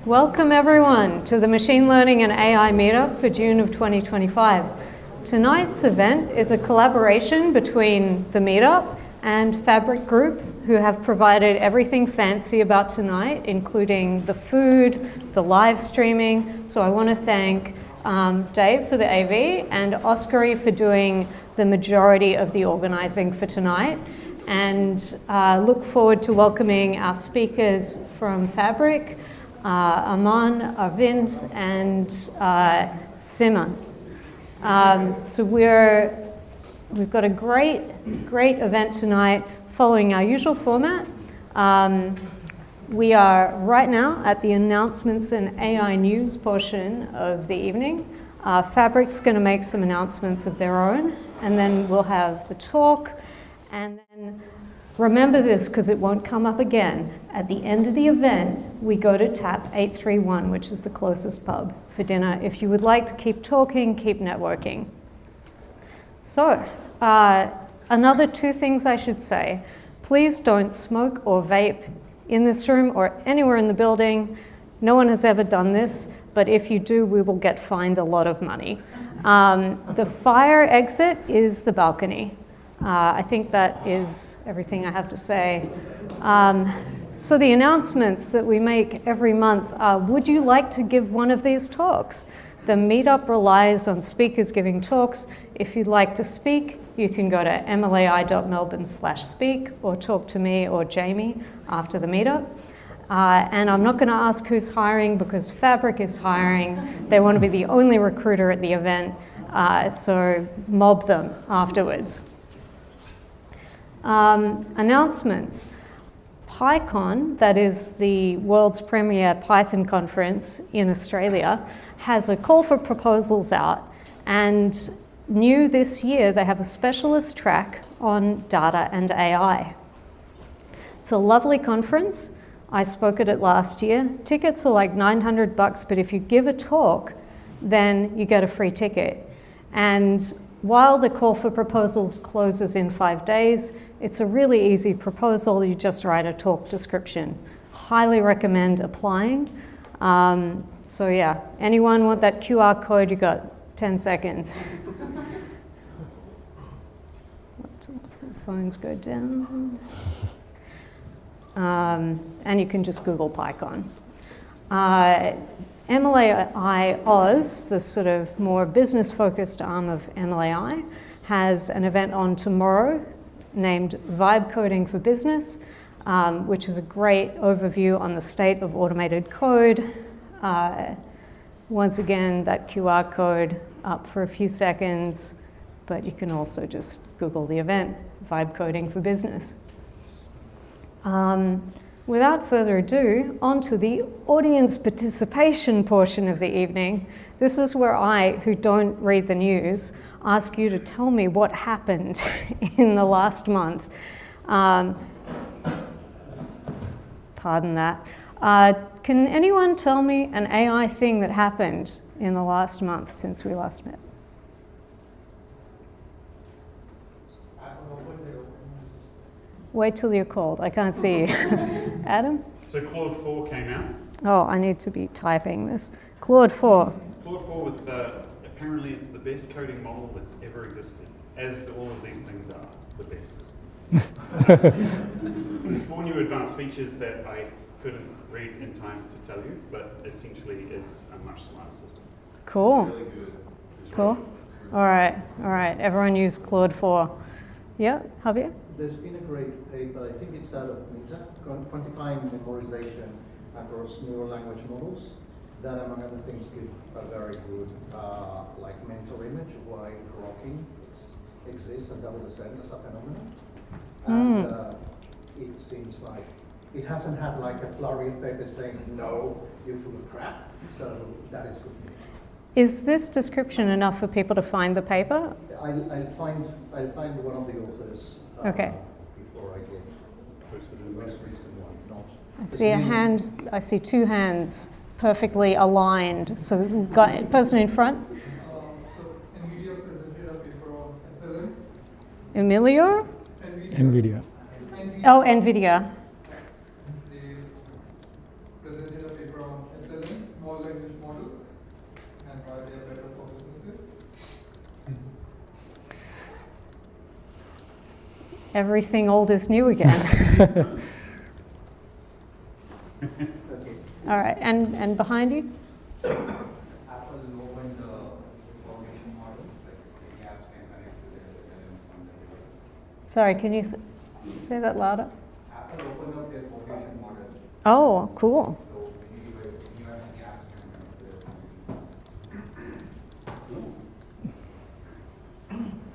Welcome everyone to the Machine Learning and AI Meetup for June of 2025. Tonight's event is a collaboration between the Meetup and Fabric Group, who have provided everything fancy about tonight, including the food, the live streaming. So I want to thank Dave for the AV and Oscary for doing the majority of the organizing for tonight. And look forward to welcoming our speakers from Fabric, Aman, Arvind, and Singh. So we've got a great event tonight following our usual format. We are right now at the announcements and AI news portion of the evening. Fabric's going to make some announcements of their own, and then we'll have the talk. And then remember this, because it won't come up again. At the end of the event, we go to tap 831, which is the closest pub, for dinner, if you would like to keep talking, keep networking. So, another two things I should say. Please don't smoke or vape in this room or anywhere in the building. No one has ever done this, but if you do, we will get fined a lot of money. The fire exit is the balcony. I think that is everything I have to say. So the announcements that we make every month are, would you like to give one of these talks? The Meetup relies on speakers giving talks. If you'd like to speak, you can go to mlai.melbourne/speak or talk to me or Jamie after the Meetup. And I'm not going to ask who's hiring because Fabric is hiring. They want to be the only recruiter at the event, so mob them afterwards. Announcements. PyCon, that is the world's premier Python conference in Australia, has a call for proposals out, and new this year they have a specialist track on data and AI. It's a lovely conference. I spoke at it last year. Tickets are like $900, but if you give a talk, then you get a free ticket. And while the call for proposals closes in 5 days, it's a really easy proposal. You just write a talk description. Highly recommend applying. So yeah, anyone want that QR code? You got 10 seconds. The phones go down. And you can just Google PyCon. MLAI Oz, the sort of more business-focused arm of MLAI, has an event on tomorrow named Vibe Coding for Business, which is a great overview on the state of automated code. Once again, that QR code up for a few seconds, but you can also just Google the event, Vibe Coding for Business. Without further ado, on to the audience participation portion of the evening. This is where I, who don't read the news, ask you to tell me what happened in the last month. Pardon that. Can anyone tell me an AI thing that happened in the last month since we last met? Wait till you're called. I can't see you. Adam? So Claude 4 came out. Oh, I need to be typing this. Claude 4. Claude 4 with apparently it's the best coding model that's ever existed, as all of these things are the best. There's 4 new advanced features that I couldn't read in time to tell you, but essentially it's a much smarter system. Cool. Really good. Cool. All right. Everyone use Claude 4. Yeah, Javier? There's been a great paper, I think it's out of Meta, quantifying memorization across neural language models that, among other things, give a very good mental image of why rocking exists and double descent as a phenomenon. And it seems like it hasn't had like a flurry of papers saying, no, you're full of crap, so that is good news. Is this description enough for people to find the paper? I'll find one of the authors. Okay. Before I get posted the most recent one. I see a hand. I see 2 hands perfectly aligned. So we've got person in front. So NVIDIA presented a paper on SLM. Emilio? NVIDIA. Oh, NVIDIA. They presented a paper on SLM. language models and why they are better for businesses. Everything old is new again. Okay. All right, and behind you? Apple opened the foundation models, like the apps can connect to their LLMs on their device. Sorry, can you say that louder? Apple opened up their foundation model, Oh, cool. so any apps can connect to their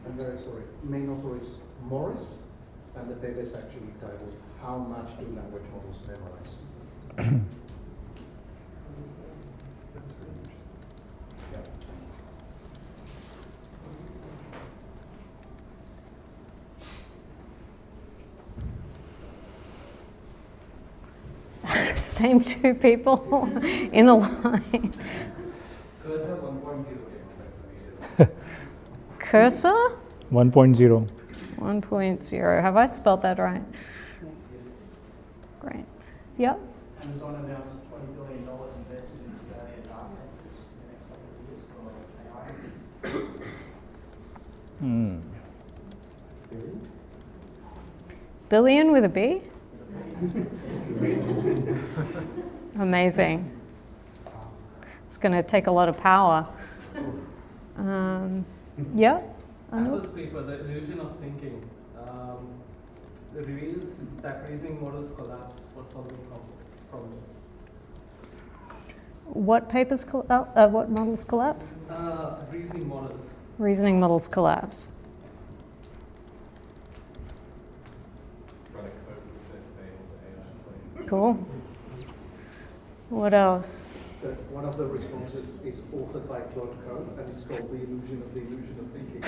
I'm very sorry. Main author is Morris, and the paper is actually titled "How Much Do Language Models Memorize?" Yeah. Same two people in a line. Cursor 1.0. Cursor? 1.0. 1.0. Have I spelled that right? Great. Yep. Amazon announced $20 billion invested in Australian data centres in the next couple of years for AI. Billion with a B? Amazing. It's going to take a lot of power. Yeah? Apple's paper, The Illusion of Thinking, reveals that reasoning models collapse for solving problems. What papers, what models collapse? Reasoning models. Reasoning models collapse. Cool. What else? One of the responses is authored by Claude Code, and it's called The Illusion of Thinking.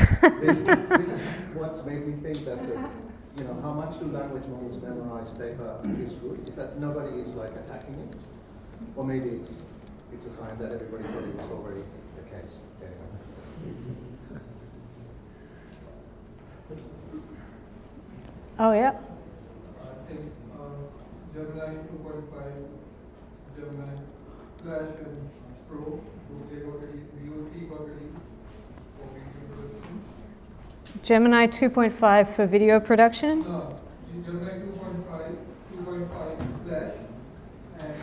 this is what's made me think that, how much do language models memorize data is good, is that nobody is like attacking it. Or maybe it's a sign that everybody thought it was already the case. Anyway. Oh, yeah. Things, Gemini 2.5, Gemini Flash and Pro, they got released, VO3 got released for video production. Gemini 2.5 for video production. No, Gemini 2.5 Flash, and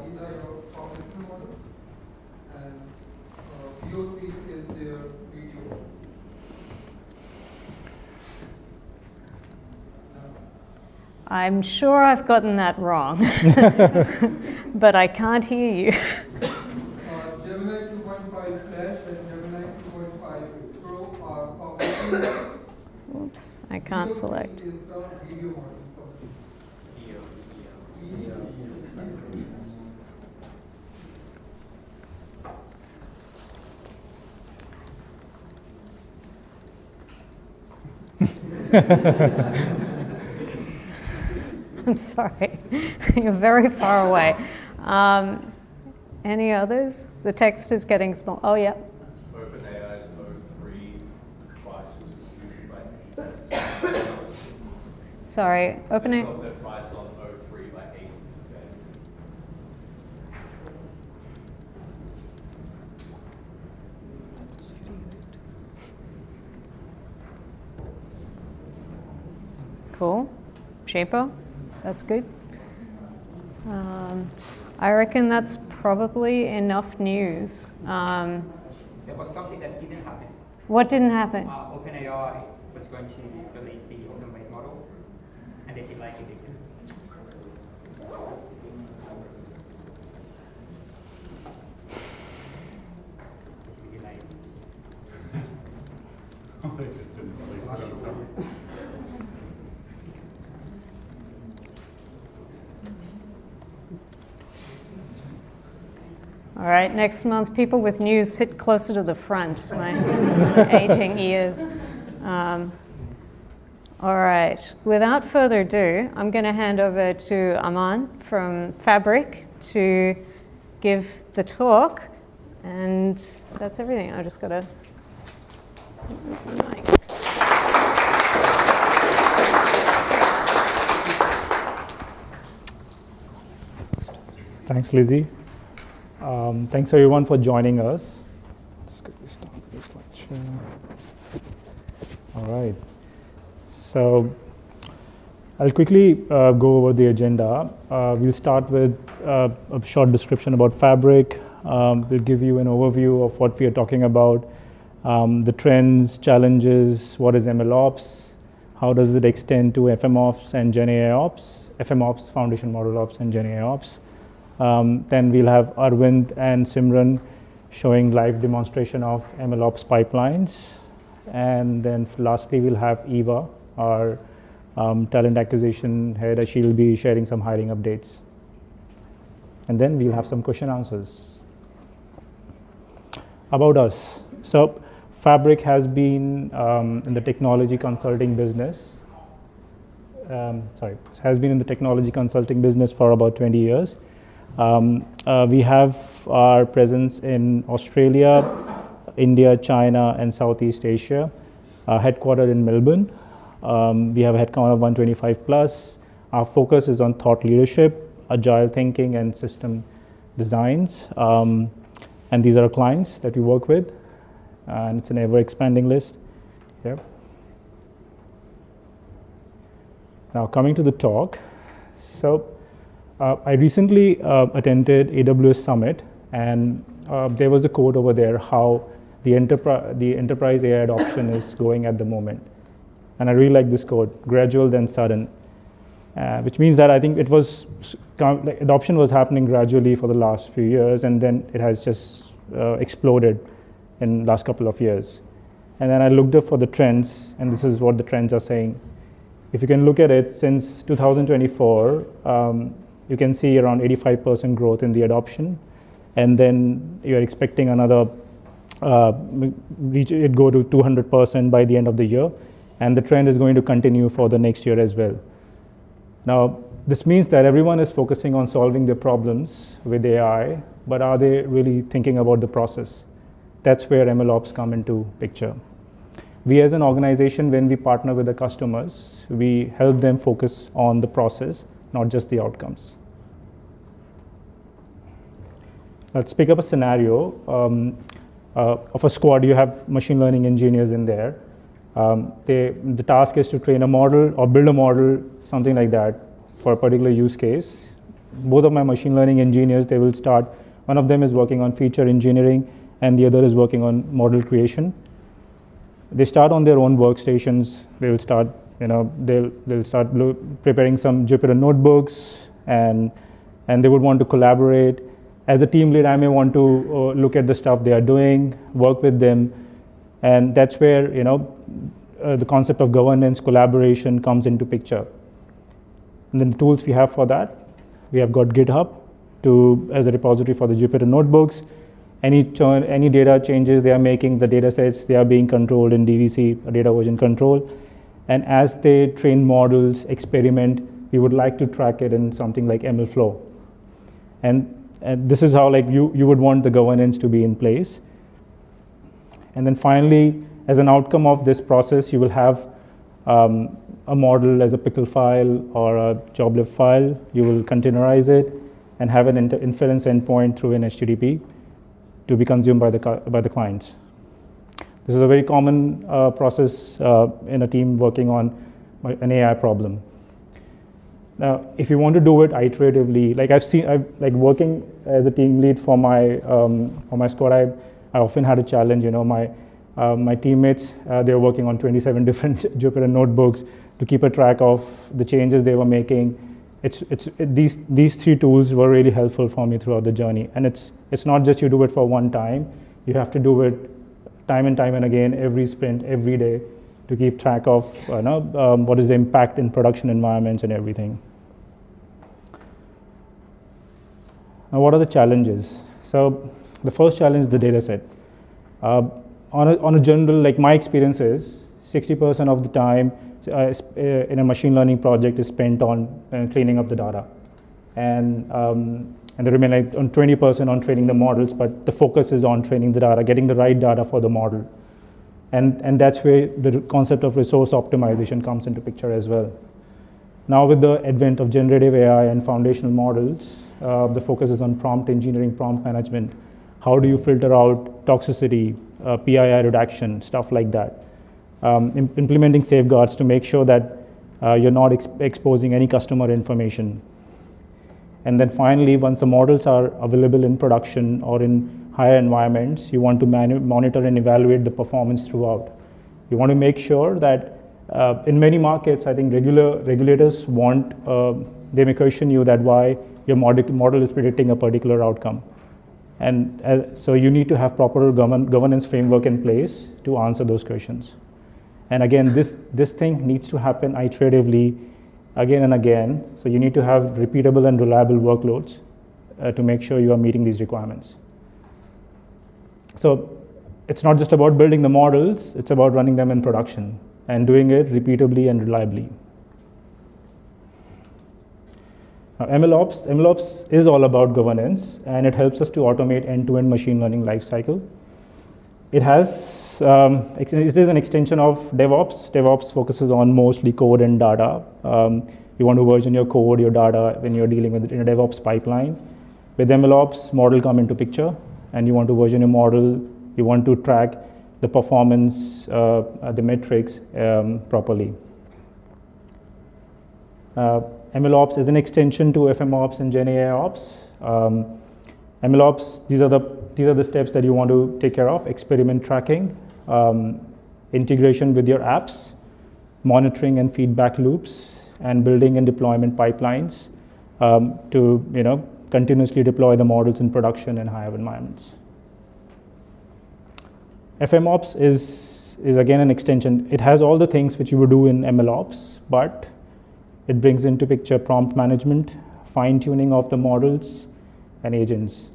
these are your foundational models, and VO3 is their video. I'm sure I've gotten that wrong, but I can't hear you. Gemini 2.5 Flash and Gemini 2.5 Pro are foundational models. Oops, I can't select. Is the video model. I'm sorry, you're very far away. Any others? The text is getting small. Oh, yeah. OpenAI's O3 price was reduced by Sorry, opening. dropped their price on O3 by 80%. Cool. Shapo, that's good. I reckon that's probably enough news. There was something that didn't happen. What didn't happen? OpenAI was going to release the open weight model, and they delayed it again. It's delayed. They just didn't release it on time. All right, next month, people with news sit closer to the front, my aging ears. All right, without further ado, I'm going to hand over to Aman from Fabric to give the talk, and that's everything. I just got to. Thanks, Lizzie. Thanks everyone for joining us. Just quickly start this lecture. All right. So I'll quickly go over the agenda. We'll start with a short description about Fabric. We'll give you an overview of what we are talking about, the trends, challenges, what is MLOps, how does it extend to FMOps and GenAIOps, FMOps, Foundation Model Ops, and GenAIOps. Then we'll have Arvind and Simran showing live demonstration of MLOps pipelines. And then lastly, we'll have Eva, our talent acquisition head. She will be sharing some hiring updates. And then we'll have some question answers. About us. So Fabric has been in the technology consulting business. Has been in the technology consulting business for about 20 years. We have our presence in Australia, India, China, and Southeast Asia, headquartered in Melbourne. We have a headcount of 125 plus. Our focus is on thought leadership, agile thinking, and system designs. And these are our clients that we work with. And it's an ever-expanding list here. Now, coming to the talk. So, I recently attended AWS Summit, and there was a quote over there how the enterprise AI adoption is going at the moment. And I really like this quote, gradual then sudden, which means that I think it was, adoption was happening gradually for the last few years, and then it has just exploded in the last couple of years. And then I looked up for the trends, and this is what the trends are saying. If you can look at it, since 2024, you can see around 85% growth in the adoption, and then you're expecting another, it go to 200% by the end of the year, and the trend is going to continue for the next year as well. Now, this means that everyone is focusing on solving their problems with AI, but are they really thinking about the process? That's where MLOps come into picture. We as an organization, when we partner with the customers, we help them focus on the process, not just the outcomes. Let's pick up a scenario of a squad. You have machine learning engineers in there. The task is to train a model or build a model, something like that, for a particular use case. Both of my machine learning engineers, they will start, one of them is working on feature engineering, and the other is working on model creation. They start on their own workstations. They will start, they'll start preparing some Jupyter notebooks, and they would want to collaborate. As a team lead, I may want to look at the stuff they are doing, work with them, and that's where the concept of governance, collaboration comes into picture. And then the tools we have for that, we have got GitHub as a repository for the Jupyter notebooks. Any data changes they are making, the data sets, they are being controlled in DVC, data version control. And as they train models, experiment, we would like to track it in something like MLflow. And this is how you would want the governance to be in place. And then finally, as an outcome of this process, you will have a model as a pickle file or a joblib file. You will containerize it and have an inference endpoint through an HTTP to be consumed by the clients. This is a very common process in a team working on an AI problem. Now, if you want to do it iteratively, like working as a team lead for my squad, I often had a challenge. My teammates, they were working on 27 different Jupyter notebooks to keep a track of the changes they were making. These three tools were really helpful for me throughout the journey. And it's not just you do it for one time. You have to do it time and time and again, every sprint, every day, to keep track of what is the impact in production environments and everything. Now, what are the challenges? So the first challenge is the data set. On a general, like my experience is, 60% of the time in a machine learning project is spent on cleaning up the data. And the remaining on 20% on training the models, but the focus is on training the data, getting the right data for the model. And that's where the concept of resource optimization comes into picture as well. Now with the advent of generative AI and foundational models, the focus is on prompt engineering, prompt management. How do you filter out toxicity, PII reduction, stuff like that. Implementing safeguards to make sure that you're not exposing any customer information. And then finally, once the models are available in production or in higher environments, you want to monitor and evaluate the performance throughout. You want to make sure that in many markets, I think regulators want, they may question you that why your model is predicting a particular outcome. And so you need to have proper governance framework in place to answer those questions. And again, this thing needs to happen iteratively again and again. So you need to have repeatable and reliable workloads to make sure you are meeting these requirements. So it's not just about building the models, it's about running them in production and doing it repeatably and reliably. Now, MLOps is all about governance, and it helps us to automate end-to-end machine learning lifecycle. It is an extension of DevOps. DevOps focuses on mostly code and data. You want to version your code, your data when you're dealing with it in a DevOps pipeline. With MLOps, model come into picture, and you want to version your model. You want to track the performance, the metrics properly. MLOps is an extension to FMOps and GenAIOps. MLOps, these are the steps that you want to take care of: experiment tracking, integration with your apps, monitoring and feedback loops, and building and deployment pipelines to continuously deploy the models in production in higher environments. FMOps is again an extension. It has all the things which you would do in MLOps, but it brings into picture prompt management, fine-tuning of the models, and agents.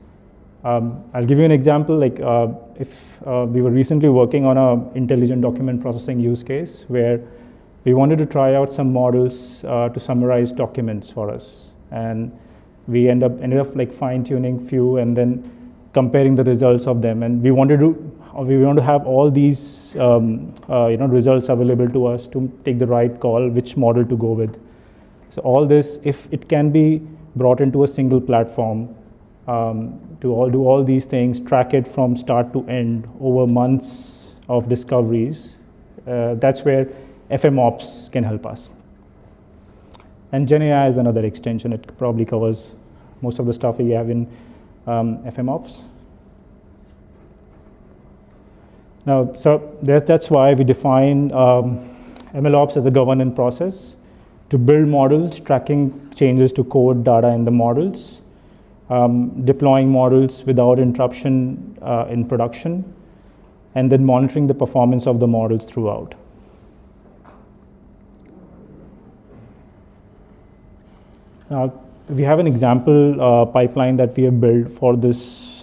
I'll give you an example. Like if we were recently working on an intelligent document processing use case where we wanted to try out some models to summarize documents for us, and we ended up like fine-tuning few and then comparing the results of them. And we want to have all these results available to us to take the right call, which model to go with. So all this, if it can be brought into a single platform to do all these things, track it from start to end over months of discoveries, that's where FMOps can help us. And GenAI is another extension. It probably covers most of the stuff we have in FMOps. Now, so that's why we define MLOps as a governance process to build models, tracking changes to code data in the models, deploying models without interruption in production, and then monitoring the performance of the models throughout. We have an example pipeline that we have built for this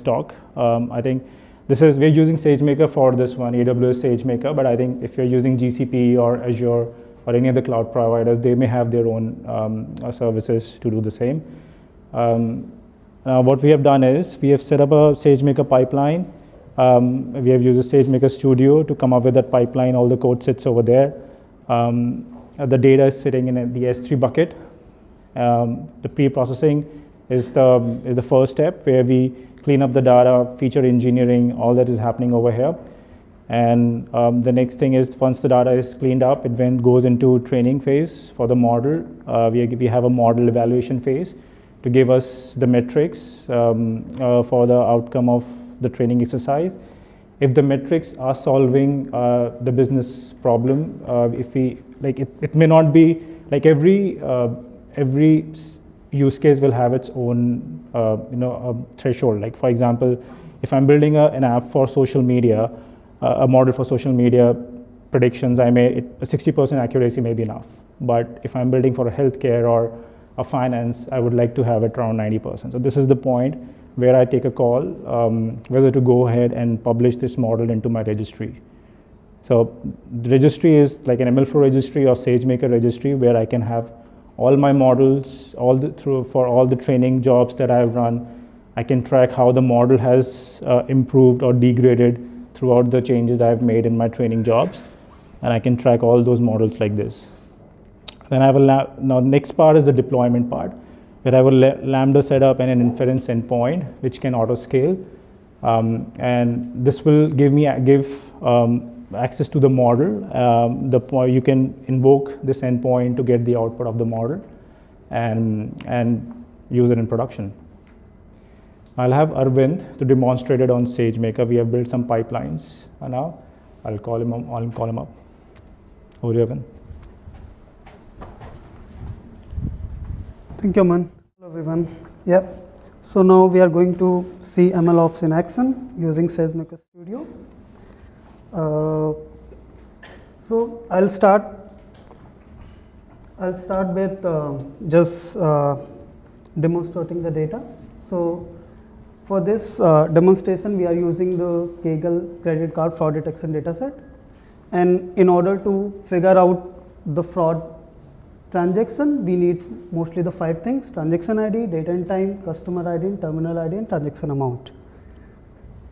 talk. I think we're using SageMaker for this one, AWS SageMaker, but I think if you're using GCP or Azure or any other cloud providers, they may have their own services to do the same. What we have done is we have set up a SageMaker pipeline. We have used a SageMaker Studio to come up with that pipeline. All the code sits over there. The data is sitting in the S3 bucket. The pre-processing is the first step where we clean up the data, feature engineering, all that is happening over here. And the next thing is once the data is cleaned up, it then goes into training phase for the model. We have a model evaluation phase to give us the metrics for the outcome of the training exercise. If the metrics are solving the business problem, it may not be like every use case will have its own threshold. Like for example, if I'm building an app for social media, a model for social media predictions, a 60% accuracy may be enough. But if I'm building for a healthcare or a finance, I would like to have it around 90%. So this is the point where I take a call whether to go ahead and publish this model into my registry. So the registry is like an MLflow registry or SageMaker registry where I can have all my models, for all the training jobs that I've run. I can track how the model has improved or degraded throughout the changes I've made in my training jobs, and I can track all those models like this. Then I have now next part is the deployment part. where I have a Lambda setup and an inference endpoint, which can auto scale. And this will give access to the model. You can invoke this endpoint to get the output of the model and use it in production. I'll have Arvind to demonstrate it on SageMaker. We have built some pipelines now. I'll call him up. Over to you, Arvind. Thank you, Aman. Hello, everyone. Yep. So now we are going to see MLOps in action using SageMaker Studio. So I'll start with just demonstrating the data. So for this demonstration, we are using the Kaggle credit card fraud detection dataset. And in order to figure out the fraud transaction, we need mostly the 5 things: transaction ID, date and time, customer ID, terminal ID, and transaction amount.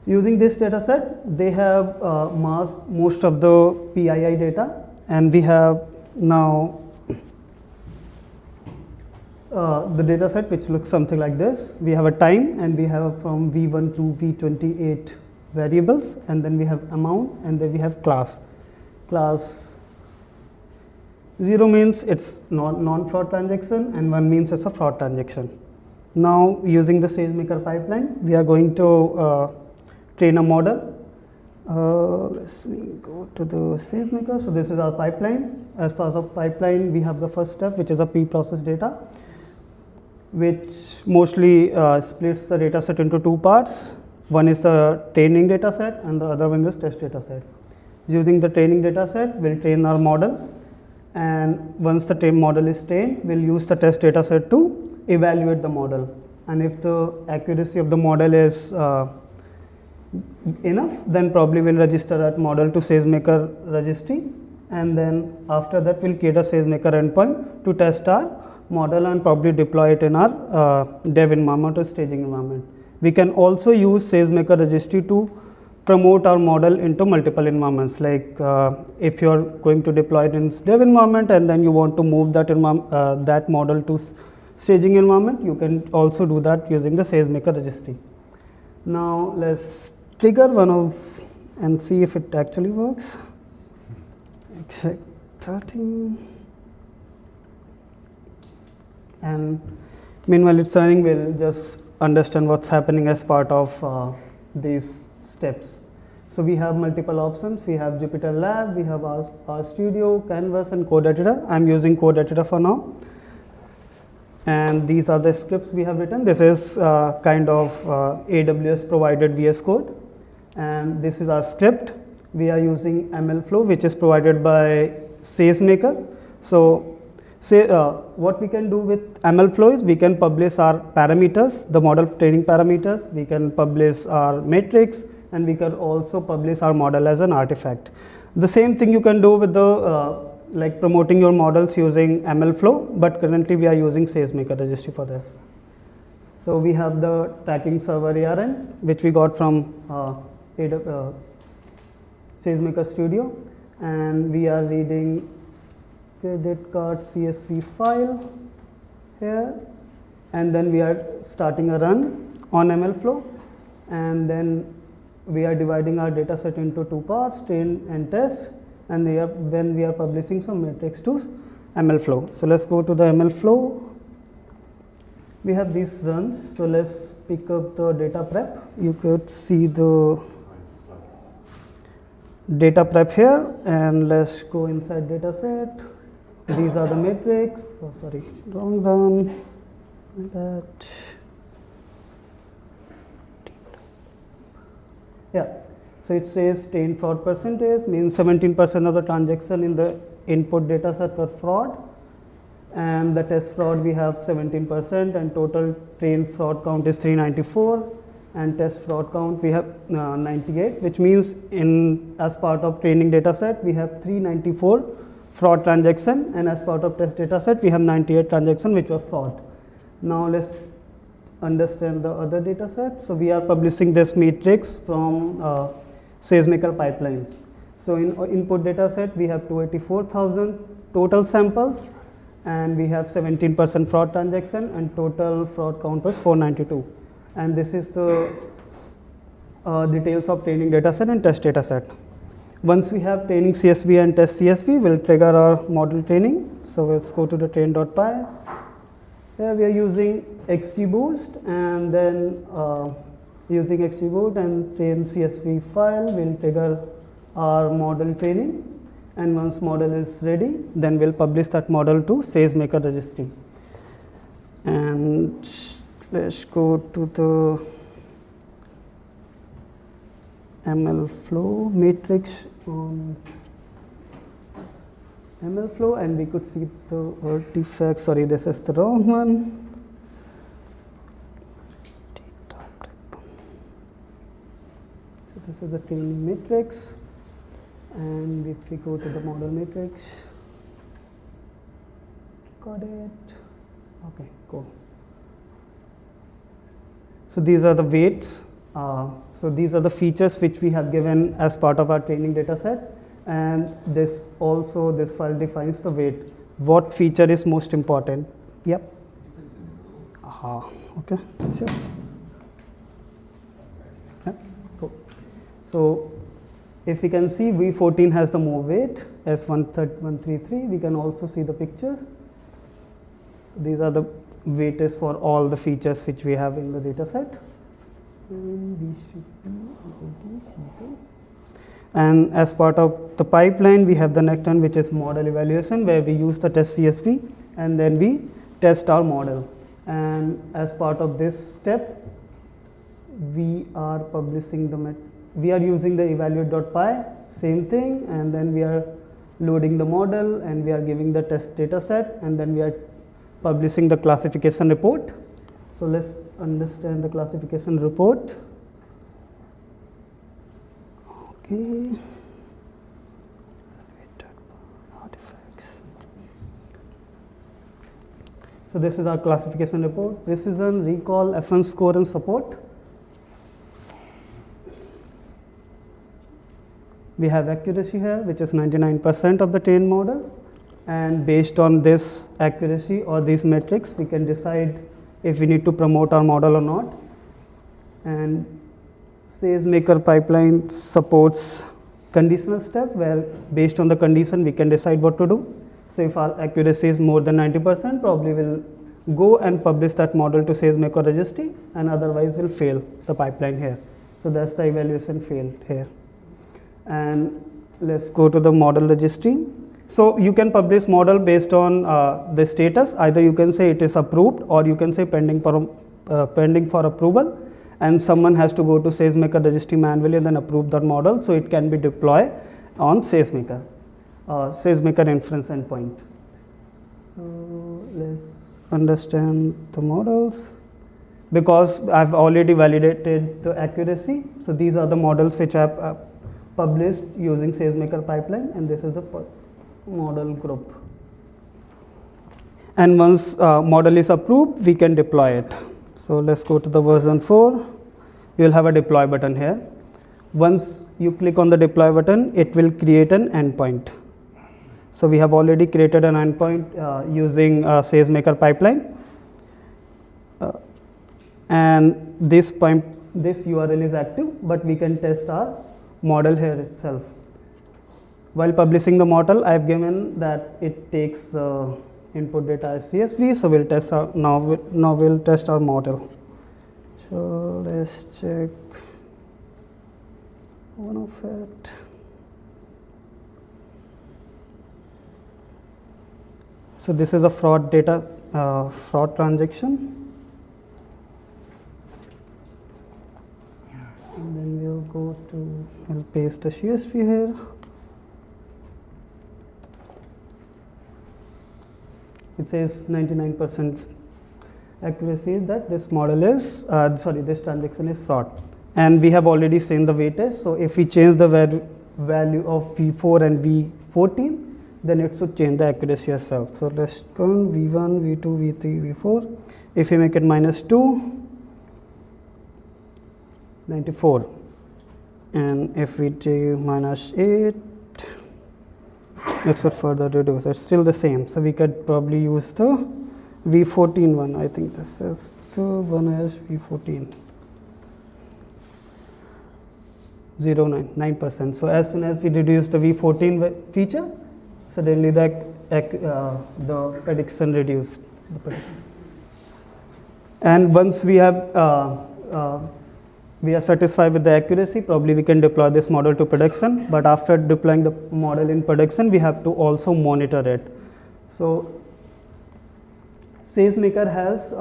Using this data set, they have masked most of the PII data, and we have now the data set which looks something like this. We have a time, and we have from V1 to V28 variables, and then we have amount, and then we have class. Class 0 means it's non-fraud transaction, and 1 means it's a fraud transaction. Now, using the SageMaker pipeline, we are going to train a model. Let me go to the SageMaker. So this is our pipeline. As part of pipeline, we have the first step, which is a pre-processed data, which mostly splits the data set into 2 parts. One is the training data set, and the other one is test data set. Using the training data set, we'll train our model. And once the model is trained, we'll use the test data set to evaluate the model. And if the accuracy of the model is enough, then probably we'll register that model to SageMaker registry. And then after that, we'll create a SageMaker endpoint to test our model and probably deploy it in our dev environment or staging environment. We can also use SageMaker registry to promote our model into multiple environments. Like if you're going to deploy it in dev environment and then you want to move that model to staging environment, you can also do that using the SageMaker registry. Now let's trigger one of and see if it actually works. Check 13. And meanwhile it's running, we'll just understand what's happening as part of these steps. So we have multiple options. We have Jupyter Lab, we have RStudio, Canvas, and Code Editor. I'm using Code Editor for now. And these are the scripts we have written. This is kind of AWS provided VS Code. And this is our script. We are using MLflow, which is provided by SageMaker. So what we can do with MLflow is we can publish our parameters, the model training parameters. We can publish our metrics, and we can also publish our model as an artifact. The same thing you can do with the like promoting your models using MLflow, but currently we are using SageMaker registry for this. So we have the tracking server ARN, which we got from SageMaker Studio, and we are reading credit card CSV file here, and then we are starting a run on MLflow, and then we are dividing our data set into 2 parts, train and test, and then we are publishing some metrics to MLflow. So let's go to the MLflow. We have these runs. So let's pick up the data prep. You could see the data prep here, and let's go inside data set. These are the metrics. Oh, sorry, wrong run. That. Yeah, so it says train fraud percentage, means 17% of the transaction in the input data set were fraud, and the test fraud we have 17%, and total train fraud count is 394, and test fraud count we have 98, which means as part of training data set we have 394 fraud transaction, and as part of test data set we have 98 transaction which were fraud. Now let's understand the other data set. So we are publishing this matrix from SageMaker pipelines. So in input data set we have 284,000 total samples, and we have 17% fraud transaction, and total fraud count was 492. And this is the details of training data set and test data set. Once we have training CSV and test CSV, we'll trigger our model training. So let's go to the train.py. Here we are using XGBoost, and then using XGBoost and train CSV file, we'll trigger our model training. And once model is ready, then we'll publish that model to SageMaker registry. And let's go to the ML flow matrix on ML flow, and we could see the artifact. Sorry, this is the wrong one. So this is the training matrix, and if we go to the model matrix, got it. Okay, cool. So these are the weights. So these are the features which we have given as part of our training data set, and this file defines the weight. What feature is most important? Yep. Okay, sure. Yeah, cool. So if we can see, V14 has the more weight, S133. We can also see the pictures. So these are the weights for all the features which we have in the data set. And as part of the pipeline, we have the next one, which is model evaluation, where we use the test CSV and then we test our model. And as part of this step, we are publishing we are using the evaluate.py, same thing, and then we are loading the model, and we are giving the test data set, and then we are publishing the classification report. So let's understand the classification report. Okay. Artifacts. So this is our classification report: precision, recall, FN score, and support. We have accuracy here, which is 99% of the trained model, and based on this accuracy or these metrics, we can decide if we need to promote our model or not. And SageMaker pipeline supports conditional step, where based on the condition we can decide what to do. So if our accuracy is more than 90%, probably we'll go and publish that model to SageMaker registry, and otherwise we'll fail the pipeline here. So that's the evaluation failed here. And let's go to the model registry. So you can publish model based on the status. Either you can say it is approved, or you can say pending for approval, and someone has to go to SageMaker registry manually and then approve that model, so it can be deployed on SageMaker inference endpoint. So let's understand the models. Because I've already validated the accuracy, so these are the models which I've published using SageMaker pipeline, and this is the model group. And once model is approved, we can deploy it. So let's go to the version 4. You will have a deploy button here. Once you click on the deploy button, it will create an endpoint. So we have already created an endpoint using SageMaker pipeline. And this URL is active, but we can test our model here itself. While publishing the model, I have given that it takes input data as CSV, so we'll test our, now we'll test our model. So let's check one of it. So this is a fraud transaction. And then we'll paste the CSV here. It says 99% accuracy that this model is, this transaction is fraud. And we have already seen the weightage. So if we change the value of V4 and V14, then it should change the accuracy as well. So let's go on V1, V2, V3, V4. If we make it -2, 94. And if we do -8, It's a further reduce. It's still the same. So we could probably use the V14 one. I think this is the one as V14. 9%. So as soon as we reduce the V14 feature, suddenly the prediction reduced. And once we have we are satisfied with the accuracy, probably we can deploy this model to production. But after deploying the model in production, we have to also monitor it. So SageMaker has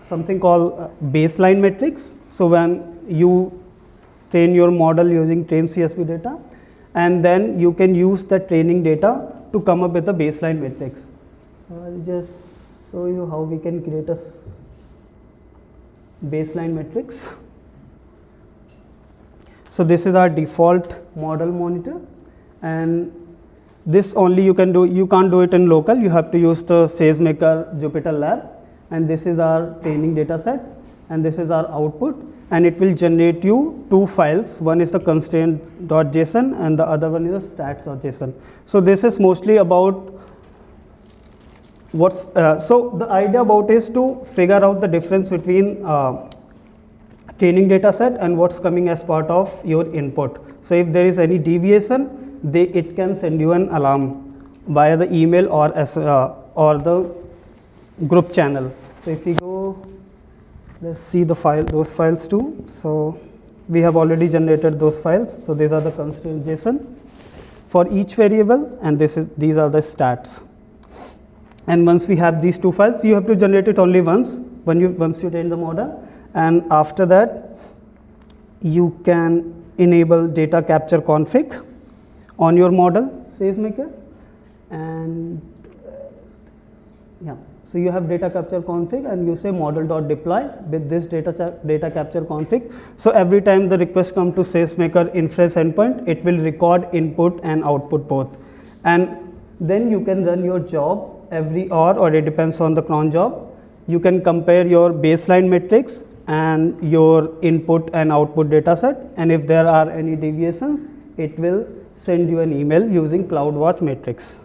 something called baseline metrics. So when you train your model using trained CSV data, and then you can use the training data to come up with the baseline metrics. So I'll just show you how we can create a baseline metrics. So this is our default model monitor, and this only you can do, you can't do it in local, you have to use the SageMaker Jupyter Lab, and this is our training data set, and this is our output, and it will generate you two files. One is the constraint.json and the other one is the stats.json. So this is mostly about what's, so the idea about is to figure out the difference between training data set and what's coming as part of your input. So if there is any deviation, it can send you an alarm via the email or the group channel. So if we go, let's see the file, those files too. So we have already generated those files. So these are the constraint.json for each variable, and these are the stats. And once we have these two files, you have to generate it only once once you train the model, and after that you can enable data capture config on your model SageMaker, and yeah. So you have data capture config, and you say model.deploy with this data capture config. So every time the request comes to SageMaker inference endpoint, it will record input and output both, and then you can run your job every hour, or it depends on the cron job. You can compare your baseline metrics and your input and output data set, and if there are any deviations, it will send you an email using CloudWatch metrics.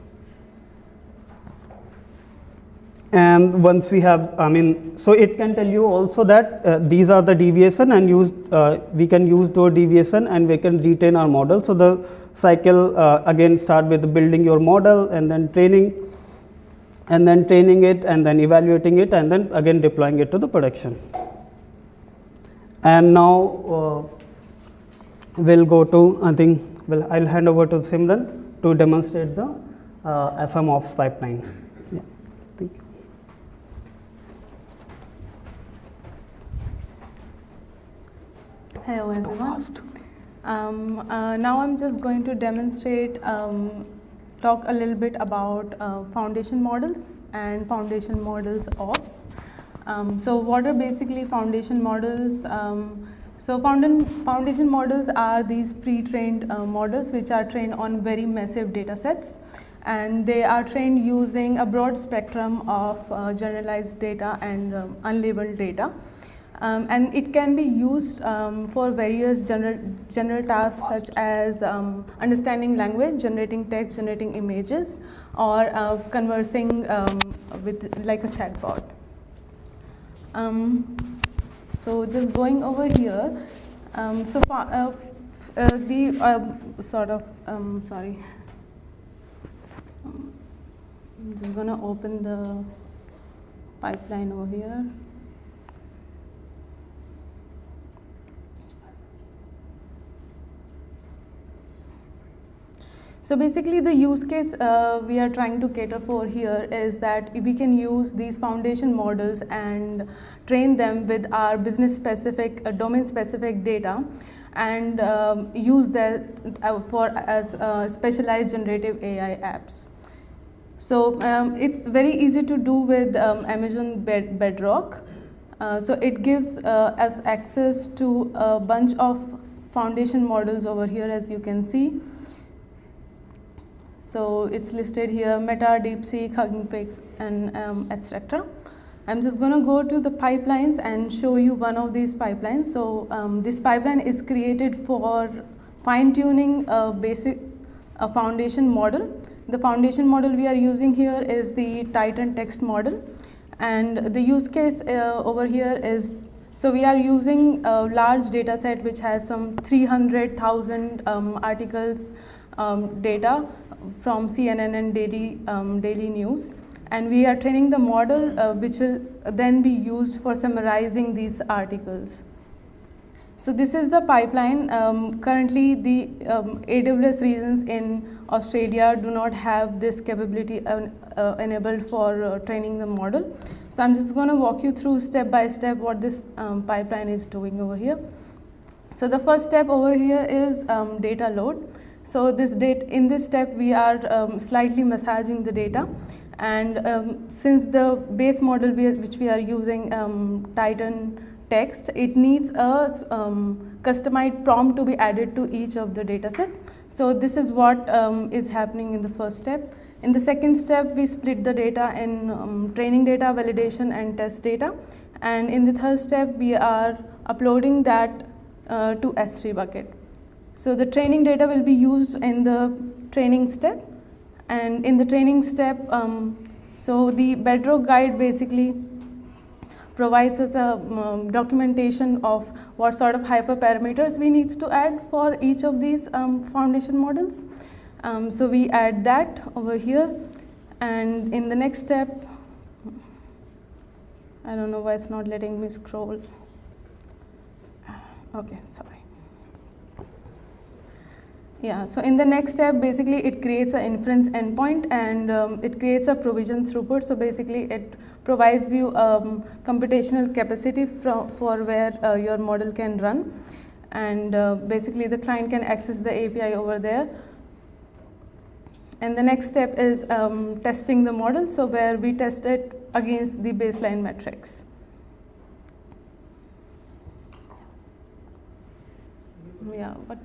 And once we have, so it can tell you also that these are the deviation, and we can use those deviation and we can retain our model. So the cycle again start with building your model, and then training it, and then evaluating it, and then again deploying it to the production. And now we'll go to, I'll hand over to Simran to demonstrate the MLOps pipeline. Yeah, thank you. Hello everyone. Now I'm just going to demonstrate, talk a little bit about foundation models and foundation models ops. So what are basically foundation models? So foundation models are these pre-trained models which are trained on very massive data sets, and they are trained using a broad spectrum of generalized data and unlabeled data. And it can be used for various general tasks such as understanding language, generating text, generating images, or conversing with like a chatbot. So just going over here, sorry. I'm just gonna open the pipeline over here. So basically the use case we are trying to cater for here is that we can use these foundation models and train them with our business specific, domain specific data, and use that as specialized generative AI apps. So it's very easy to do with Amazon Bedrock. So it gives us access to a bunch of foundation models over here, as you can see. So it's listed here: Meta, DeepSeek, Hugging Face, and etc. I'm just going to go to the pipelines and show you one of these pipelines. So this pipeline is created for fine-tuning a basic a foundation model. The foundation model we are using here is the Titan text model, and the use case over here is, so we are using a large data set which has some 300,000 articles data from CNN and daily news, and we are training the model which will then be used for summarizing these articles. So this is the pipeline. Currently the AWS regions in Australia do not have this capability enabled for training the model. So I'm just going to walk you through step by step what this pipeline is doing over here. So the first step over here is data load. So in this step we are slightly massaging the data, and since the base model which we are using, Titan text, it needs a customized prompt to be added to each of the data set. So this is what is happening in the first step. In the second step, we split the data in training data, validation, and test data. And in the third step, we are uploading that to S3 bucket. So the training data will be used in the training step. And in the training step, so the Bedrock guide basically provides us a documentation of what sort of hyperparameters we need to add for each of these foundation models. So we add that over here, and in the next step, I don't know why it's not letting me scroll. Okay, sorry. Yeah, so in the next step, basically it creates an inference endpoint, and it creates a provision throughput. So basically it provides you computational capacity for where your model can run, and basically the client can access the API over there. And the next step is testing the model, so where we test it against the baseline metrics. Yeah, what?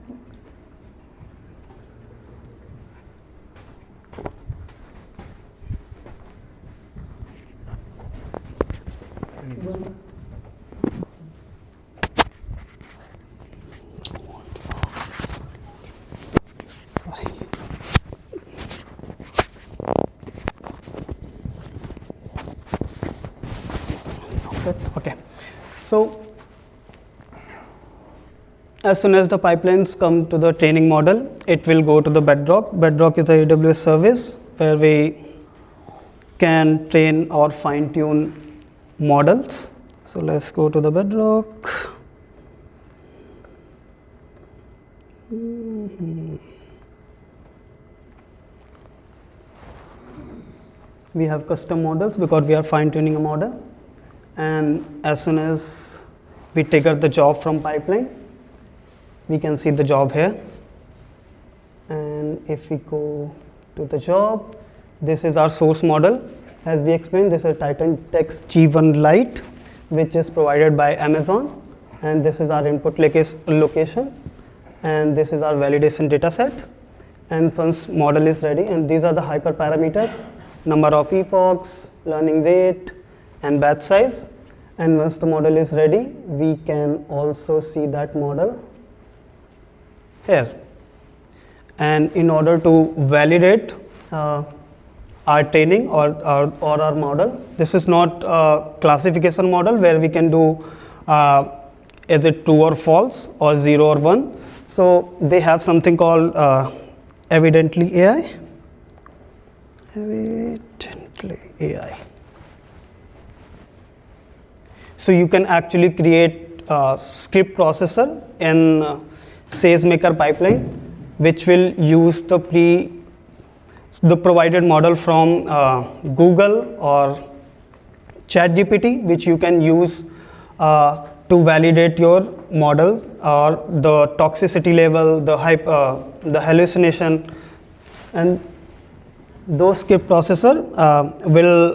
Okay, so as soon as the pipelines come to the training model, it will go to the Bedrock. Bedrock is a AWS service where we can train or fine tune models. So let's go to the Bedrock. We have custom models because we are fine tuning a model. And as soon as we trigger the job from pipeline, we can see the job here. And if we go to the job, this is our source model. As we explained, this is Titan Text G1 Lite, which is provided by Amazon. And this is our input location. And this is our validation data set. And once model is ready, and these are the hyperparameters, number of epochs, learning rate, and batch size. And once the model is ready, we can also see that model here. And in order to validate our training or our model, this is not a classification model where we can do is it true or false or 0 or 1. So they have something called Evidently AI. Evidently AI. So you can actually create a script processor in SageMaker pipeline, which will use the provided model from Google or ChatGPT, which you can use to validate your model or the toxicity level, the hallucination, and those script processor will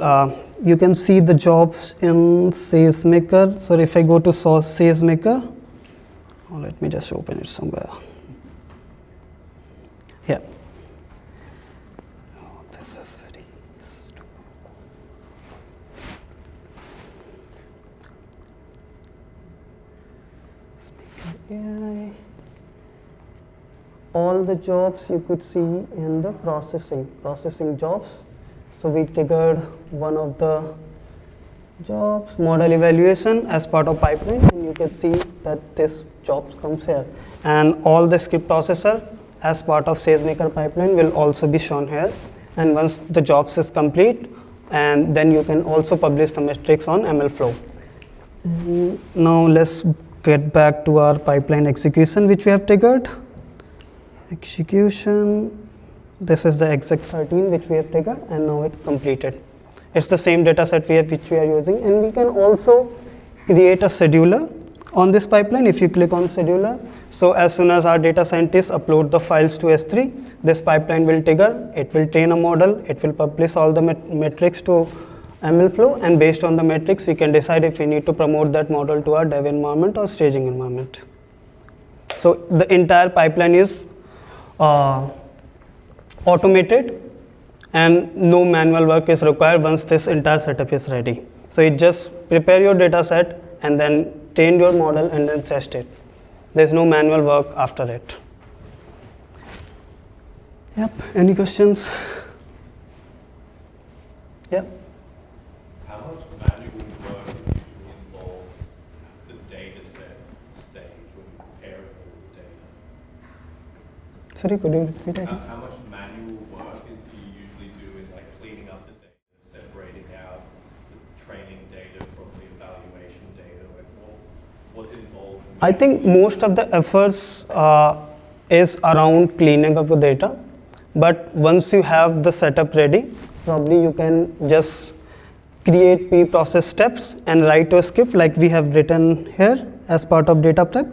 you can see the jobs in SageMaker. So if I go to SageMaker, let me just open it somewhere. Yeah. Oh, this is very stupid. Speaker AI. all the jobs you could see in the processing jobs. So we triggered one of the jobs, model evaluation as part of pipeline, and you can see that this job comes here. And all the script processor as part of SageMaker pipeline will also be shown here. And once the jobs is complete, and then you can also publish the metrics on MLflow. Now let's get back to our pipeline execution which we have triggered. Execution, this is the exec 13 which we have triggered, and now it's completed. It's the same data set which we are using, and we can also create a scheduler on this pipeline if you click on scheduler. So as soon as our data scientists upload the files to S3, this pipeline will trigger, it will train a model, it will publish all the metrics to MLflow, and based on the metrics we can decide if we need to promote that model to our dev environment or staging environment. So the entire pipeline is automated, and no manual work is required once this entire setup is ready. So you just prepare your data set and then train your model and then test it. There's no manual work after it. Yep, any questions? Yep. How much manual work is usually involved at the data set stage when you prepare all the data? Sorry, could you repeat it? How much manual work do you usually do in like cleaning up the data, separating out the training data from the evaluation data? Like what's involved? I think most of the efforts is around cleaning up the data, but once you have the setup ready, probably you can just create pre-process steps and write a script like we have written here as part of data prep.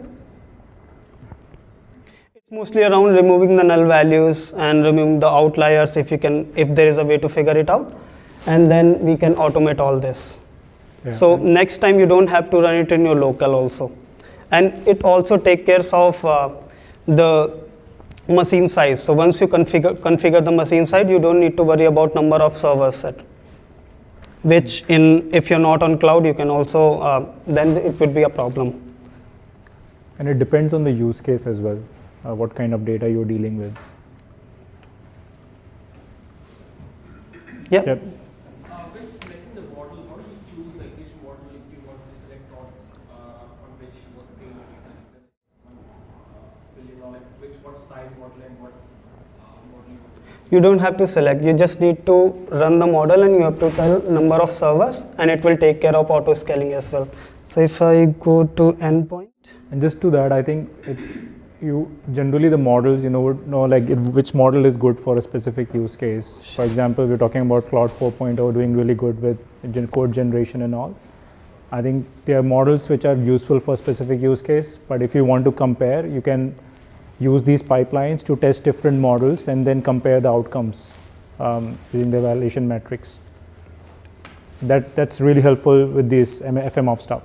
It's mostly around removing the null values and removing the outliers if there is a way to figure it out, and then we can automate all this. Yeah. So next time you don't have to run it in your local also. And it also takes care of the machine size. So once you configure the machine size, you don't need to worry about number of servers set. Which if you're not on cloud, you can also, then it would be a problem. And it depends on the use case as well, what kind of data you're dealing with. Yep. Yep. When selecting the model, how do you choose like which model you want to select on which you want to train what size model and what model you want to. You don't have to select, you just need to run the model and you have to tell number of servers, and it will take care of auto scaling as well. So if I go to endpoint. And just to that, I think generally the models, would know like which model is good for a specific use case. For example, we're talking about Claude 4.0 doing really good with code generation and all. I think there are models which are useful for a specific use case, but if you want to compare, you can use these pipelines to test different models and then compare the outcomes using the evaluation metrics. That's really helpful with this FMOps stuff.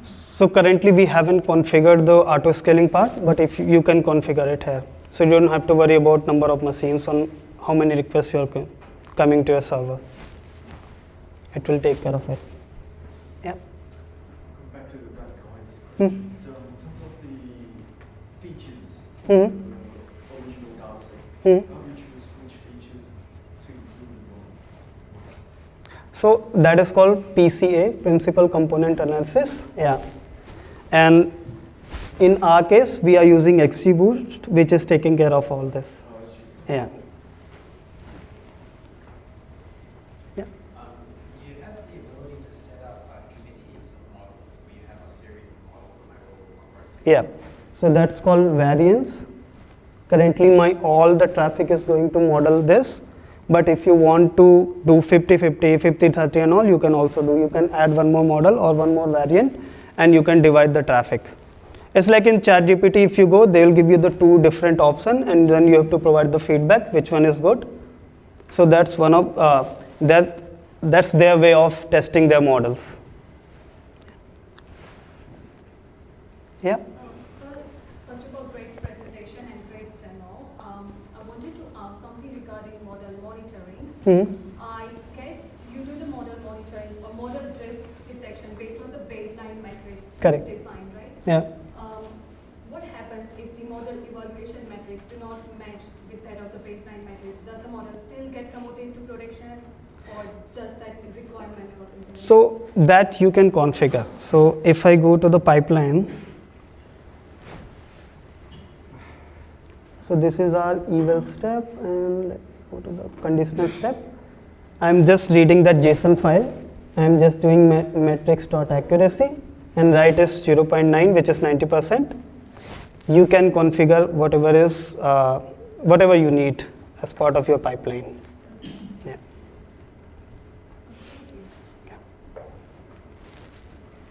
So currently we haven't configured the auto scaling part, but if you can configure it here. So you don't have to worry about number of machines on how many requests you are coming to your server. It will take care of it. Yeah. Back to that, guys. Hmm. So in terms of the features, Hmm. original data set, Hmm. how do you choose which features to include in the model? So that is called PCA, Principal Component Analysis. Yeah. And in our case, we are using XGBoost, which is taking care of all this. Yeah. Yeah. You have the ability to set up committees of models where you have a series of models that might all operate. Yeah. So that's called variance. Currently, all the traffic is going to model this. But if you want to do 50-50, 50-30 and all, you can also do. You can add one more model or one more variant, and you can divide the traffic. It's like in ChatGPT, if you go, they will give you the two different options, and then you have to provide the feedback, which one is good. So that's one of, that's their way of testing their models. Yeah. First of all, great presentation and great demo. I wanted to ask something regarding model monitoring. Mm-hmm. I guess you do the model monitoring or model drift detection based on the baseline metrics Correct. defined, right? Yeah. What happens instead of the baseline metrics, does the model still get promoted to production, or does that require manual intervention? So that you can configure. So if I go to the pipeline, so this is our eval step, and let's go to the conditional step. I'm just reading that JSON file. I'm just doing metrics.accuracy, and write is 0.9, which is 90%. You can configure whatever you need as part of your pipeline. Yeah.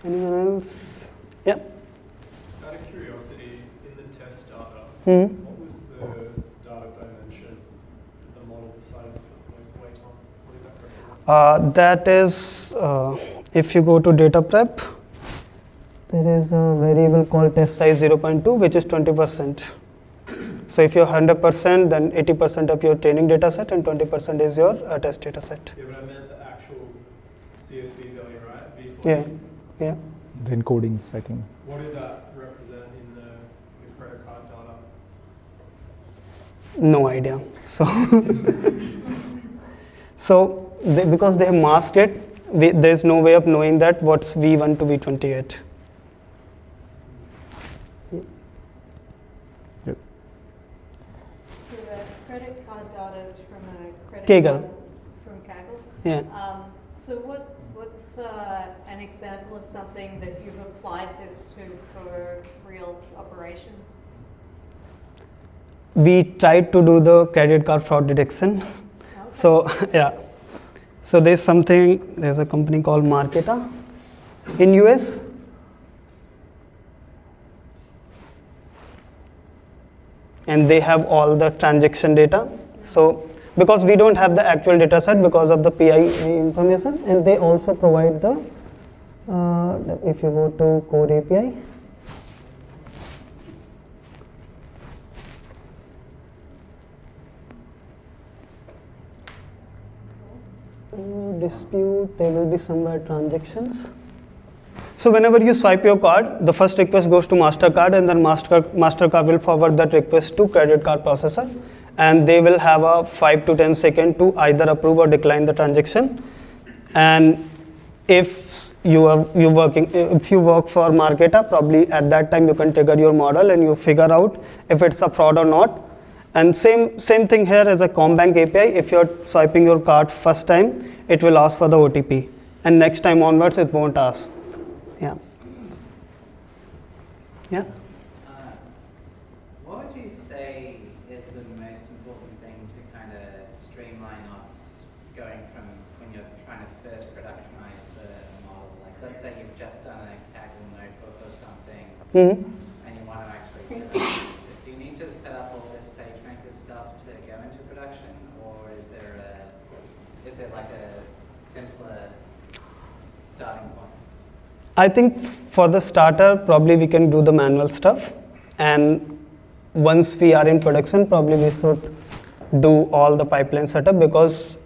Anyone else? Yeah. Out of curiosity, in the test data, what was the data dimension the model decided to put most weight on? What did that represent? That is, if you go to data prep, there is a variable called test size 0.2, which is 20%. So if you're 100%, then 80% of your training data set and 20% is your test data set. Yeah, but I meant the actual CSV value, right? V40. Yeah, yeah. The encodings, I think. What did that represent in the credit card data? No idea. So, because they have masked it, there's no way of knowing that what's V1 to V28. Yep. So the credit card data is from a credit Kaggle. card from Kaggle? Yeah. So what's an example of something that you've applied this to for real operations? We tried to do the credit card fraud detection. Okay. So, yeah. So there's a company called Marketa in US. And they have all the transaction data. So, because we don't have the actual data set because of the PI information, and they also provide the, if you go to core API, dispute, there will be somewhere transactions. So whenever you swipe your card, the first request goes to MasterCard, and then MasterCard will forward that request to credit card processor, and they will have a 5 to 10 second to either approve or decline the transaction. And if you work for Marketa, probably at that time you can trigger your model and you figure out if it's a fraud or not. And same thing here as a Combank API. If you're swiping your card first time, it will ask for the OTP, and next time onwards it won't ask. Yeah. Yeah. What would you say is the most important thing to kind of streamline ops going from when you're trying to first productionize a model? Like, let's say you've just done a Kaggle notebook or something, and you want to actually get it. Do you need to set up all this SageMaker stuff to go into production, or is there like a simpler starting point? I think for the starter, probably we can do the manual stuff, and once we are in production, probably we should do all the pipeline setup, because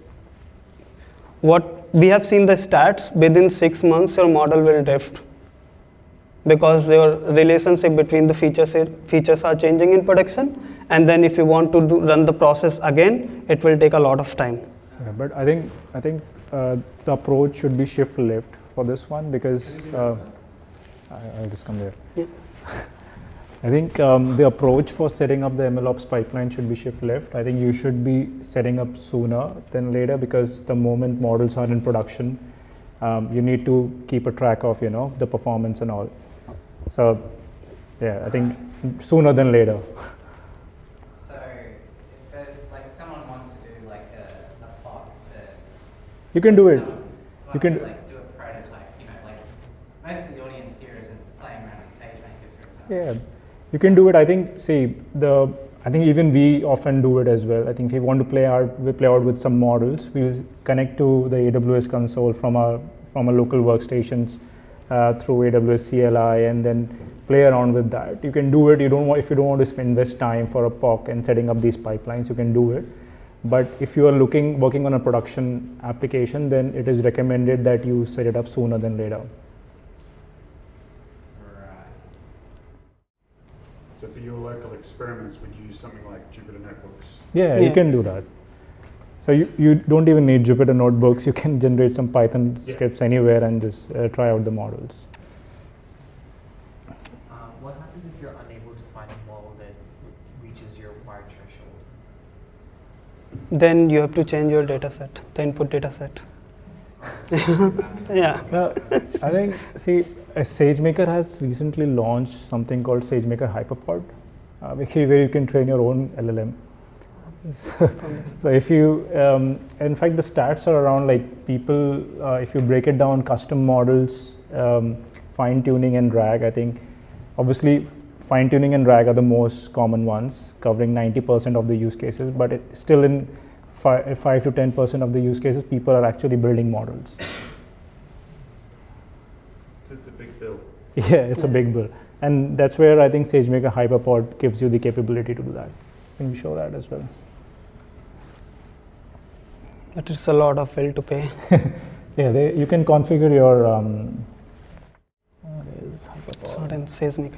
what we have seen the stats, within 6 months your model will drift, because your relationship between the features are changing in production, and then if you want to run the process again, it will take a lot of time. Yeah, but I think the approach should be shift left for this one, because I'll just come there. Yeah. I think the approach for setting up the MLOps pipeline should be shift left. I think you should be setting up sooner than later, because the moment models are in production, you need to keep a track of the performance and all. So yeah, I think sooner than later. So if someone wants to do like a POC to, You can do it. You can do a prototype. Most of the audience here isn't playing around with SageMaker, for example. Yeah, you can do it. I think I think even we often do it as well. I think if we want to play out with some models, we'll connect to the AWS console from our local workstations through AWS CLI, and then play around with that. You can do it. If you don't want to invest time for a POC and setting up these pipelines, you can do it. But if you are working on a production application, then it is recommended that you set it up sooner than later. So for your local experiments, would you use something like Jupyter Notebooks? Yeah, you can do that. So you don't even need Jupyter Notebooks. You can generate some Python scripts anywhere and just try out the models. What happens if you're unable to find a model that reaches your wire threshold? Then you have to change your data set, the input data set. Yeah. I think, SageMaker has recently launched something called SageMaker Hyperpod, where you can train your own LLM. So if you, in fact, the stats are around like people, if you break it down, custom models, fine tuning and RAG, I think, obviously fine tuning and RAG are the most common ones, covering 90% of the use cases, but still in 5 to 10% of the use cases, people are actually building models. It's a big bill. Yeah, it's a big bill. And that's where I think SageMaker Hyperpod gives you the capability to do that. Can you show that as well? But it's a lot of bill to pay. Yeah, you can configure your It's not in SageMaker.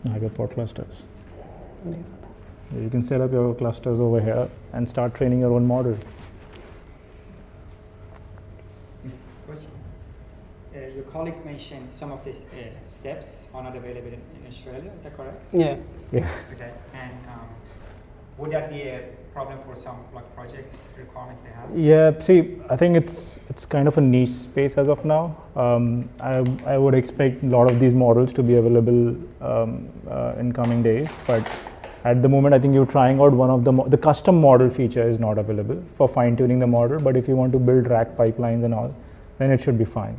Hyperpod clusters. You can set up your clusters over here and start training your own model. Question. Your colleague mentioned some of these steps are not available in Australia. Is that correct? Yeah. Yeah. Okay. And would that be a problem for some projects requirements they have? Yeah. See, I think it's kind of a niche space as of now. I would expect a lot of these models to be available in coming days, but at the moment, I think you're trying out one of the custom model feature is not available for fine tuning the model. But if you want to build RAG pipelines and all, then it should be fine.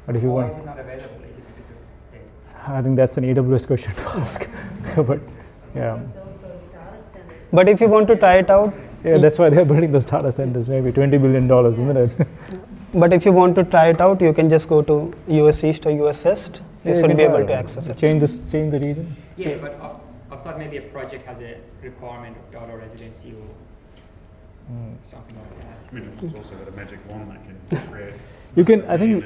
But if you want, is it not available? Is it because of data? I think that's an AWS question to ask. But yeah. But if you want to try it out, yeah, that's why they're building those data centers. Maybe $20 billion, isn't it? but if you want to try it out, you can just go to US East or US West. You should be able to access it. Change the region. Yeah, but I thought maybe a project has a requirement of data residency or something like that. I mean, it's also got a magic wand that can create. You can, I think,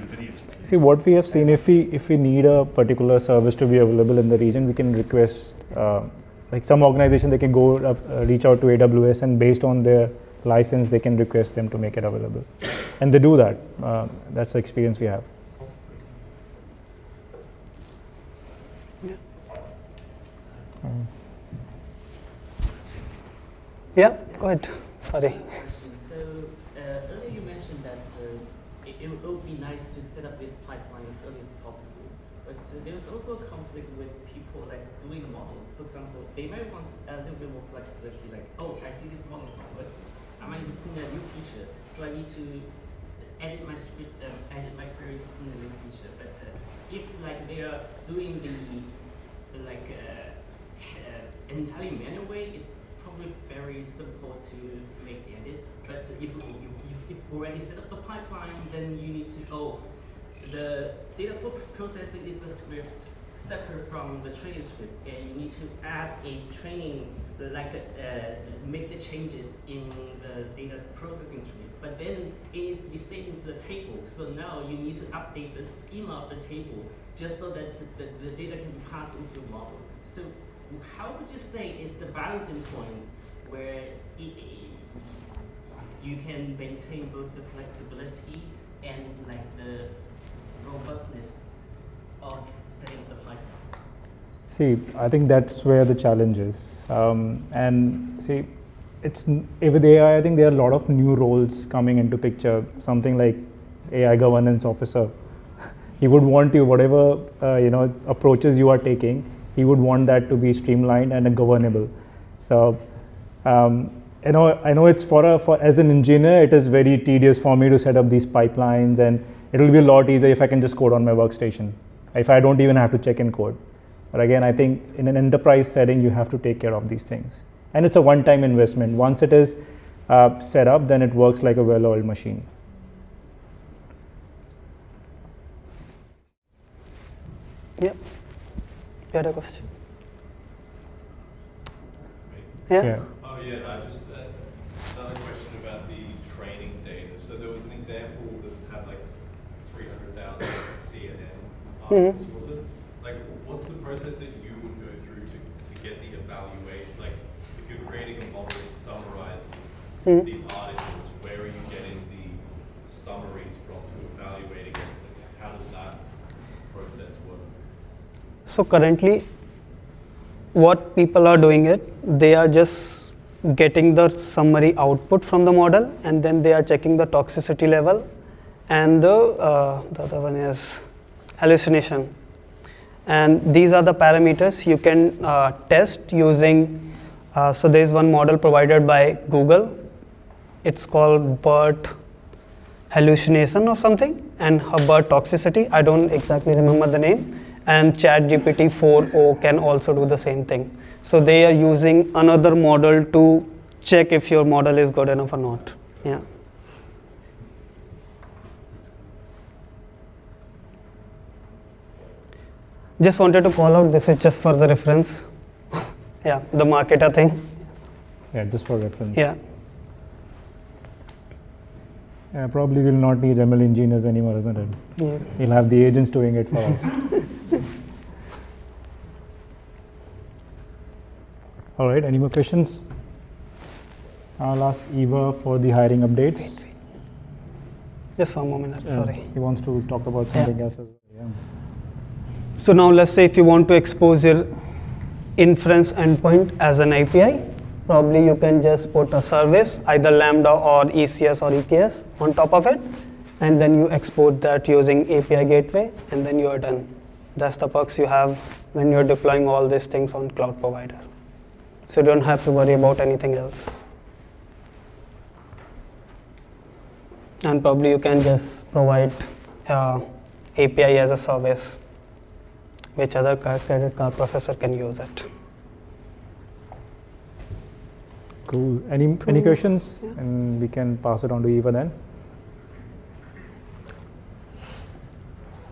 see what we have seen, if we need a particular service to be available in the region, we can request, like some organization, they can go reach out to AWS and based on their license, they can request them to make it available. And they do that. That's the experience we have. Yeah, go ahead. Sorry. So earlier you mentioned that it would be nice to set up this pipeline as early as possible, but there's also a conflict with people like doing models. For example, they might want a little bit more flexibility, like, oh, I see this model's not working. I might need to put in a new feature, so I need to edit my script, edit my query to put in a new feature. But if like they are doing the entirely manual way, it's probably very simple to make the edit. But if you already set up the pipeline, then you need to, the data processing is a script separate from the training script, and you need to add a training, make the changes in the data processing script. But then it needs to be saved into the table. So now you need to update the schema of the table just so that the data can be passed into the model. So how would you say is the balancing point where you can maintain both the flexibility and like the robustness of setting up the pipeline? See, I think that's where the challenge is. And see, with AI, I think there are a lot of new roles coming into picture. Something like AI governance officer. He would want you, whatever approaches you are taking, he would want that to be streamlined and governable. So, I know it's for as an engineer, it is very tedious for me to set up these pipelines, and it will be a lot easier if I can just code on my workstation, if I don't even have to check in code. But again, I think in an enterprise setting, you have to take care of these things. And it's a one-time investment. Once it is set up, then it works like a well-oiled machine. Yeah. You had a question? Yeah? Oh yeah, I just another question about the training data. So there was an example that had like 300,000 CNN articles, was it? Like, what's the process that you would go through to get the evaluation? Like, if you're creating a model that summarizes these articles, where are you getting the summaries from to evaluate against it? How does that process work? So currently, what people are doing they are just getting the summary output from the model, and then they are checking the toxicity level, and the other one is hallucination. And these are the parameters you can test using. So there is one model provided by Google. It's called BERT hallucination or something, and BERT toxicity. I don't exactly remember the name. And ChatGPT 4o can also do the same thing. So they are using another model to check if your model is good enough or not. Yeah. Just wanted to call out, this is just for the reference. Yeah, the marketer thing. Yeah, just for reference. Yeah. Yeah, probably we'll not need ML engineers anymore, isn't it? Yeah. We'll have the agents doing it for us. All right, any more questions? I'll ask Eva for the hiring updates. Just 1 more minute, sorry. He wants to talk about something else as well. Yeah. So now let's say if you want to expose your inference endpoint as an API, probably you can just put a service, either Lambda or ECS or EKS on top of it, and then you export that using API gateway, and then you are done. That's the perks you have when you're deploying all these things on cloud provider. So you don't have to worry about anything else. And probably you can just provide API as a service, which other credit card processor can use it. Cool. Any questions? Yeah. And we can pass it on to Eva then.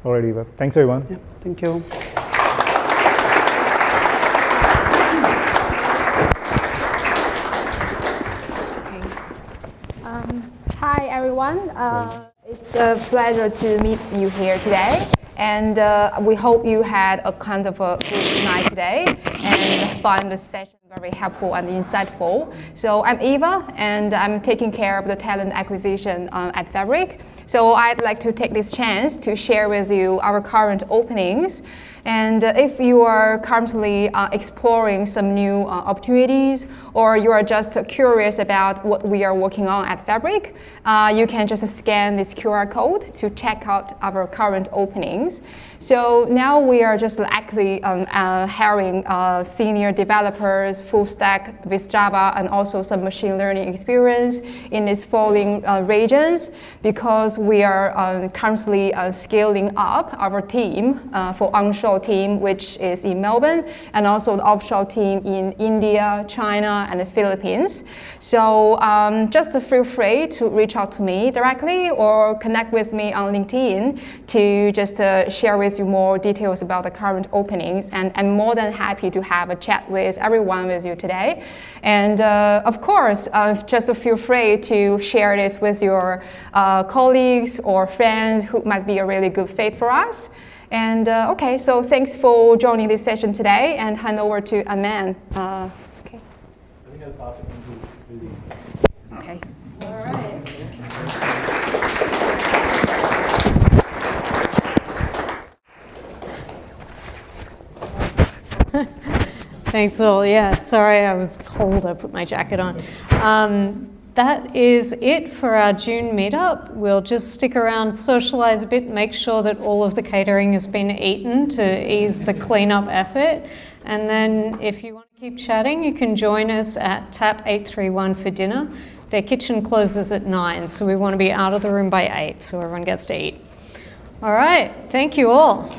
All right, Eva. Thanks, everyone. Yeah, thank you. Hi, everyone. It's a pleasure to meet you here today. And we hope you had a kind of a good night today and find the session very helpful and insightful. So I'm Eva, and I'm taking care of the talent acquisition at Fabric. So I'd like to take this chance to share with you our current openings. And if you are currently exploring some new opportunities, or you are just curious about what we are working on at Fabric, you can just scan this QR code to check out our current openings. So now we are just actually hiring senior developers, full stack with Java, and also some machine learning experience in these following regions, because we are currently scaling up our team for onshore team, which is in Melbourne, and also the offshore team in India, China, and the Philippines. So just feel free to reach out to me directly or connect with me on LinkedIn to just share with you more details about the current openings. And I'm more than happy to have a chat with everyone with you today. And of course, just feel free to share this with your colleagues or friends who might be a really good fit for us. And okay, so thanks for joining this session today, and hand over to Aman. Okay. I think I'll pass it on to Lily. Okay. All right. Thanks, Lil. Yeah, sorry, I was cold. I put my jacket on. That is it for our June meetup. We'll just stick around, socialize a bit, make sure that all of the catering has been eaten to ease the cleanup effort. And then if you want to keep chatting, you can join us at TAP 831 for dinner. Their kitchen closes at 9, so we want to be out of the room by 8 so everyone gets to eat. All right, thank you all.